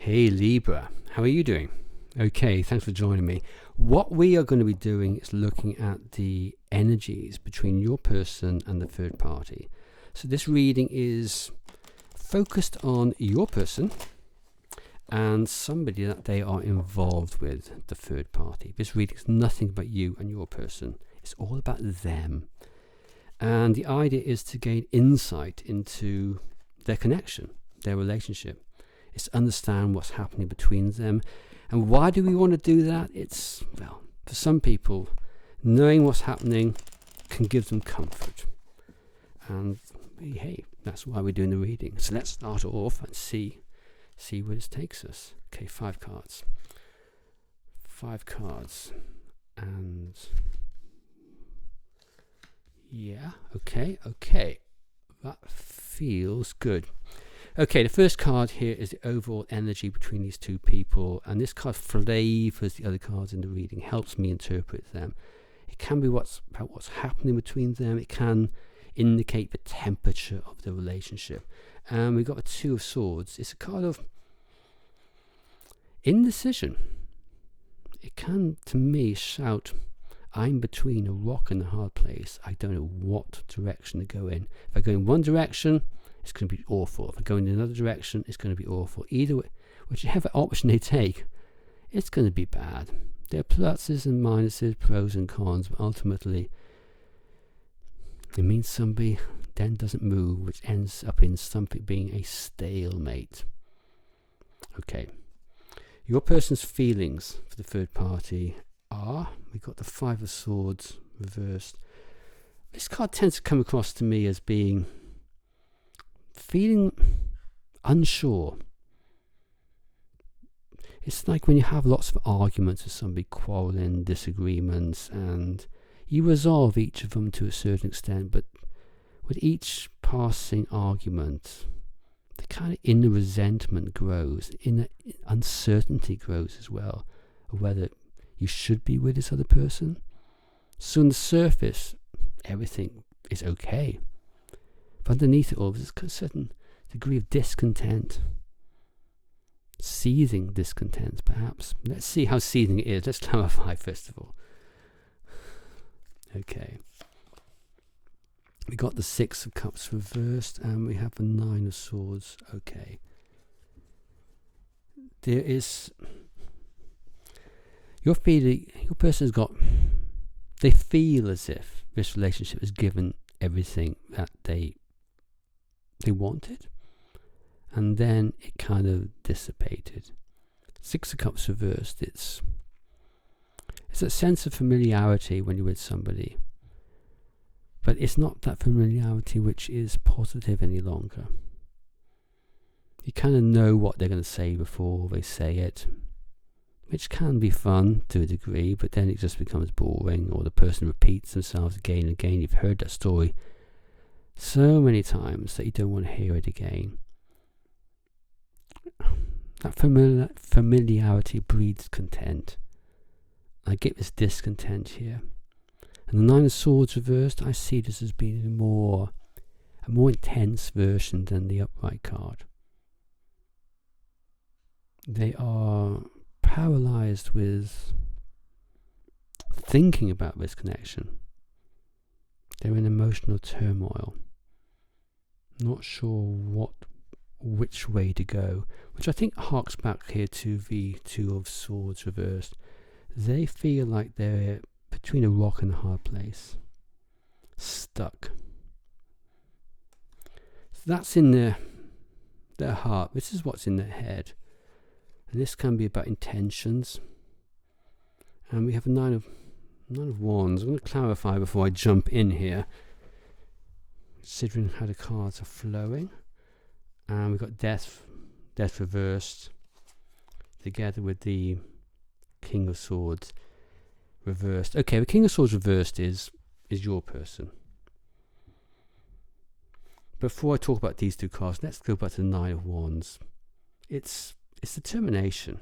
Hey Libra, how are you doing? Okay, thanks for joining me. What we are going to be doing is looking at the energies between your person and the third party. So this reading is focused on your person and somebody that they are involved with, the third party. This reading is nothing about you and your person. It's all about them. And the idea is to gain insight into their connection, their relationship. It's to understand what's happening between them. And why do we want to do that? It's, well, for some people, knowing what's happening can give them comfort. And hey, that's why we're doing the reading. So let's start off and see where this takes us. Okay, 5 cards. 5 cards. And yeah, okay. That feels good. Okay, the first card here is the overall energy between these two people, and this card flavors the other cards in the reading, helps me interpret them. It can be about what's happening between them. It can indicate the temperature of the relationship. And we've got a 2 of Swords. It's a card of indecision. It can, to me, shout, I'm between a rock and a hard place. I don't know what direction to go in. If I go in one direction, it's going to be awful. If I go in another direction, it's going to be awful. Either way, whichever option they take, it's going to be bad. There are pluses and minuses, pros and cons, but ultimately, it means somebody then doesn't move, which ends up in something being a stalemate. Okay. Your person's feelings for the third party are, we've got the 5 of Swords reversed. This card tends to come across to me as being feeling unsure. It's like when you have lots of arguments with somebody, quarreling, disagreements, and you resolve each of them to a certain extent, but with each passing argument, the kind of inner resentment grows, inner uncertainty grows as well, of whether you should be with this other person. So on the surface, everything is okay. But underneath it all, there's a certain degree of discontent. Seething discontent, perhaps. Let's see how seething it is. Let's clarify first of all. Okay. We got the 6 of Cups reversed, and we have the 9 of Swords. Okay. There is... Your person's got... They feel as if this relationship has given everything that they wanted, and then it kind of dissipated. 6 of Cups reversed. It's a sense of familiarity when you're with somebody, but it's not that familiarity which is positive any longer. You kind of know what they're going to say before they say it, which can be fun to a degree, but then it just becomes boring, or the person repeats themselves again and again. You've heard that story so many times that you don't want to hear it again. That familiarity breeds content. I get this discontent here. And the 9 of Swords reversed, I see this as being a more intense version than the upright card. They are paralyzed with thinking about this connection. They're in emotional turmoil, not sure which way to go, which I think harks back here to the 2 of Swords reversed. They feel like they're between a rock and a hard place, stuck. So that's in their heart. This is what's in their head, and this can be about intentions. And we have a 9 of Wands. I'm going to clarify before I jump in here, considering how the cards are flowing. And we've got death reversed, together with the King of Swords reversed. Okay, the King of Swords reversed is your person. Before I talk about these 2 cards, let's go back to the 9 of Wands. It's determination.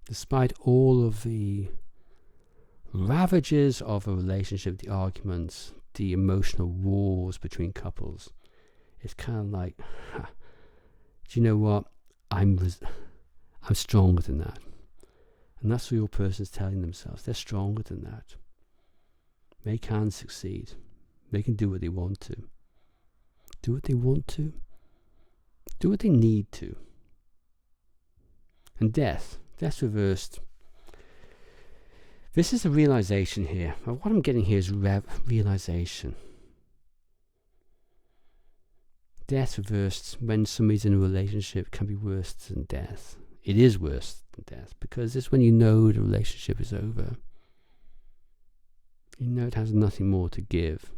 Despite all of the ravages of a relationship, the arguments, the emotional wars between couples, it's kind of like, do you know what? I'm stronger than that. And that's what your person's telling themselves. They're stronger than that. They can succeed. They can do what they want to. Do what they want to. Do what they need to. And death reversed. This is a realization here. What I'm getting here is realization. Death reversed, when somebody's in a relationship, can be worse than death. It is worse than death, because it's when you know the relationship is over. You know it has nothing more to give.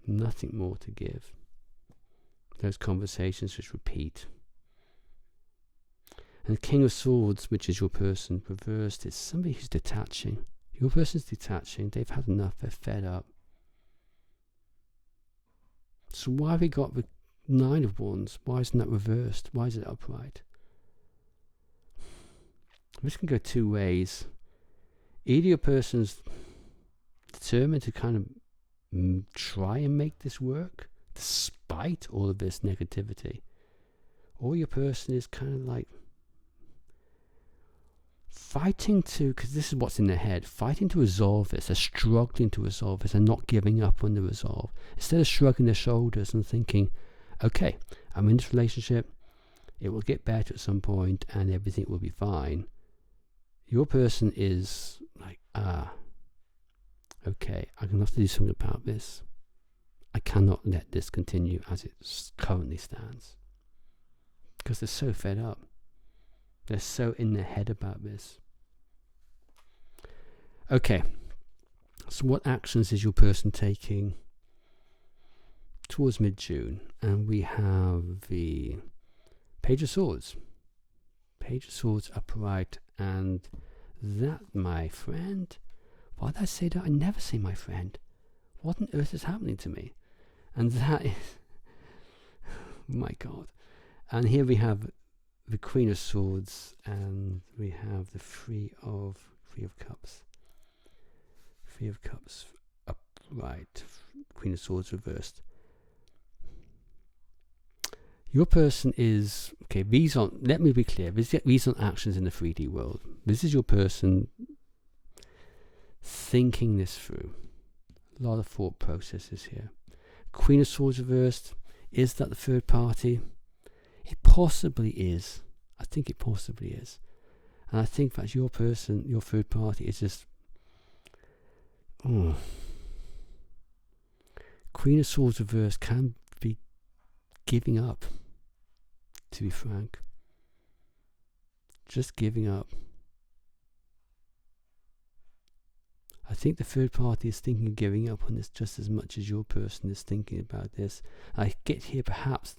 Nothing more to give. Those conversations just repeat. And the King of Swords, which is your person, reversed, is somebody who's detaching. Your person's detaching. They've had enough. They're fed up. So why have we got the Nine of Wands? Why isn't that reversed? Why is it upright? This can go two ways. Either your person's determined to kind of try and make this work despite all of this negativity, or your person is kind of like fighting to, because this is what's in their head, fighting to resolve this. They're struggling to resolve this and not giving up on the resolve. Instead of shrugging their shoulders and thinking, okay, I'm in this relationship, it will get better at some point and everything will be fine. Your person is like, okay, I'm going to have to do something about this. I cannot let this continue as it currently stands. Because they're so fed up. They're so in their head about this. Okay, so what actions is your person taking towards mid-June? And we have the Page of Swords. Page of Swords upright, and that, my friend, why did I say that? I never say my friend. What on earth is happening to me? And that is, my God. And here we have the Queen of Swords, and we have the Three of Cups. Three of Cups upright, Queen of Swords reversed. Your person is, okay, let me be clear, these aren't actions in the 3D world. This is your person thinking this through. A lot of thought processes here. Queen of Swords reversed, is that the third party? It possibly is. I think it possibly is. And I think that your person, your third party, is just, Queen of Swords reversed can be giving up, to be frank. Just giving up. I think the third party is thinking of giving up on this just as much as your person is thinking about this. I get here perhaps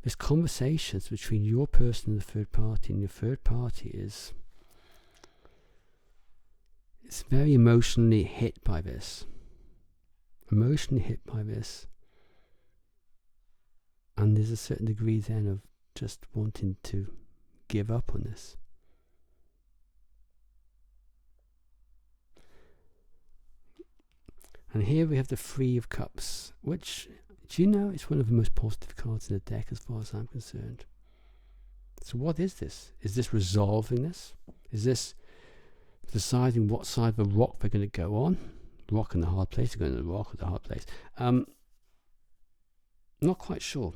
there's conversations between your person and the third party, and your third party is very emotionally hit by this. Emotionally hit by this. And there's a certain degree then of just wanting to give up on this. And here we have the Three of Cups, which, do you know, it's one of the most positive cards in the deck as far as I'm concerned. So what is this? Is this resolving this? Is this deciding what side of the rock they're going to go on? Rock and the hard place, they're going to the rock or the hard place. Not quite sure.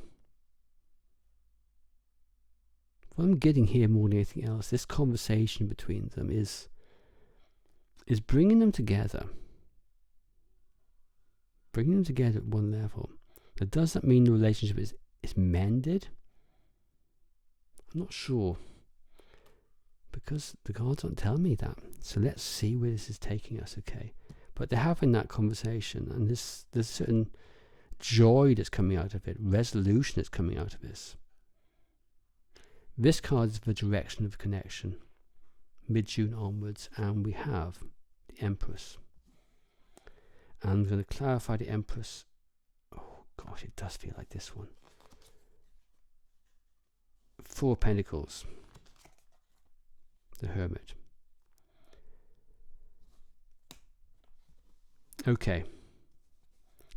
What I'm getting here more than anything else, this conversation between them is bringing them together. Bringing them together at one level. Now, does that mean the relationship is mended? I'm not sure. Because the cards don't tell me that. So let's see where this is taking us, okay? But they're having that conversation, and there's certain joy that's coming out of it, resolution that's coming out of this. This card is the direction of connection, mid-June onwards, and we have the Empress. And I'm going to clarify the Empress. Oh gosh, it does feel like this one. Four of Pentacles. The Hermit. Okay.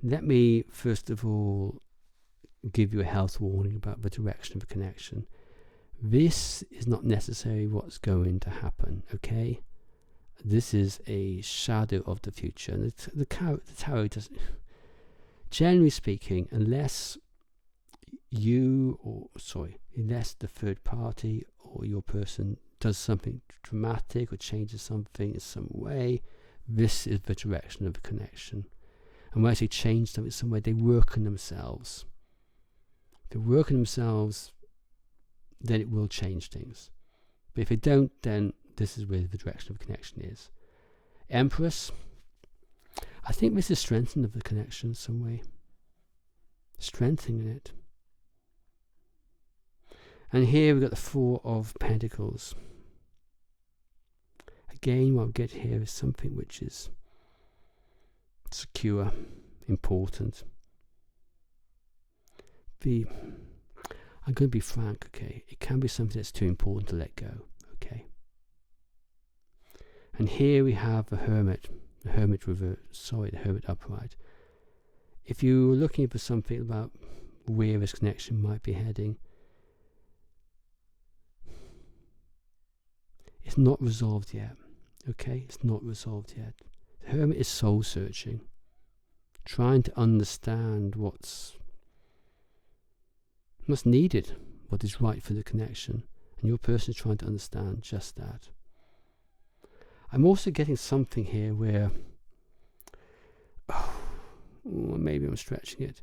Let me first of all give you a health warning about the direction of the connection. This is not necessarily what's going to happen, okay? This is a shadow of the future. And the tarot doesn't, generally speaking, unless unless the third party or your person does something dramatic or changes something in some way, this is the direction of the connection. And when I say change something in some way, they work on themselves. If they work on themselves, then it will change things. But if they don't, then this is where the direction of the connection is. Empress, I think this is strengthening of the connection in some way. Strengthening it. And here we've got the Four of Pentacles. Again, what we get here is something which is secure, important. I'm going to be frank, okay? It can be something that's too important to let go, okay? And here we have the Hermit the Hermit upright. If you're looking for something about where this connection might be heading, it's not resolved yet, okay? It's not resolved yet. The Hermit is soul searching, trying to understand what's needed, what is right for the connection, and your person is trying to understand just that. I'm also getting something here where, maybe I'm stretching it.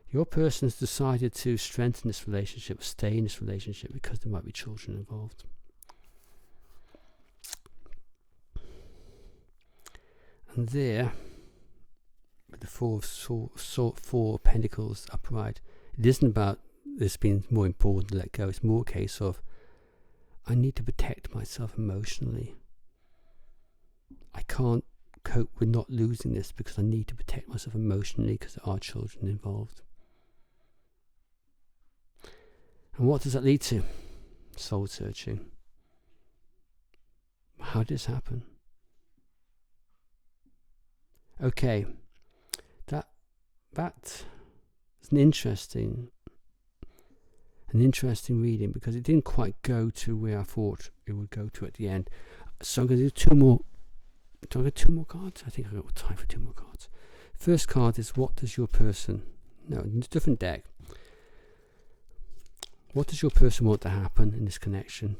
Your person has decided to strengthen this relationship, stay in this relationship, because there might be children involved. And there, with the Four of Pentacles upright, it isn't about this being more important to let go. It's more a case of, I need to protect myself emotionally. I can't cope with not losing this because I need to protect myself emotionally because there are children involved. And what does that lead to? Soul searching. How did this happen? Okay, that is an interesting reading, because it didn't quite go to where I thought it would go to at the end. So I'm going to do two more. Do I get two more cards? I think I've got time for two more cards. First card is, what does your person... No, it's a different deck. What does your person want to happen in this connection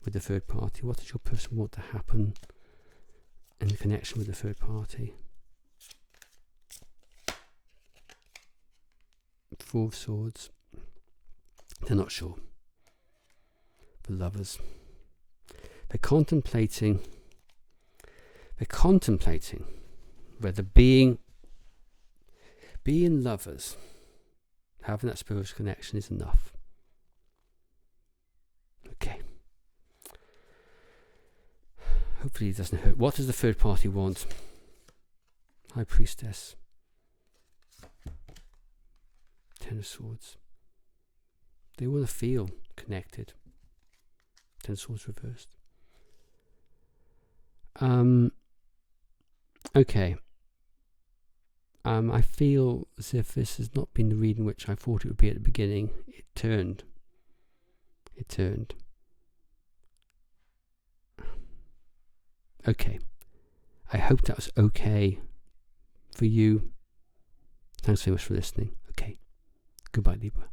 with the third party? What does your person want to happen in the connection with the third party? Four of Swords. They're not sure. The Lovers. They're contemplating whether being lovers, having that spiritual connection, is enough. Okay. Hopefully it doesn't hurt. What does the third party want? High Priestess. Ten of Swords. They want to feel connected. Ten of Swords reversed. Okay. I feel as if this has not been the reading which I thought it would be at the beginning. It turned. Okay. I hope that was okay for you. Thanks so much for listening. Okay. Goodbye, Libra.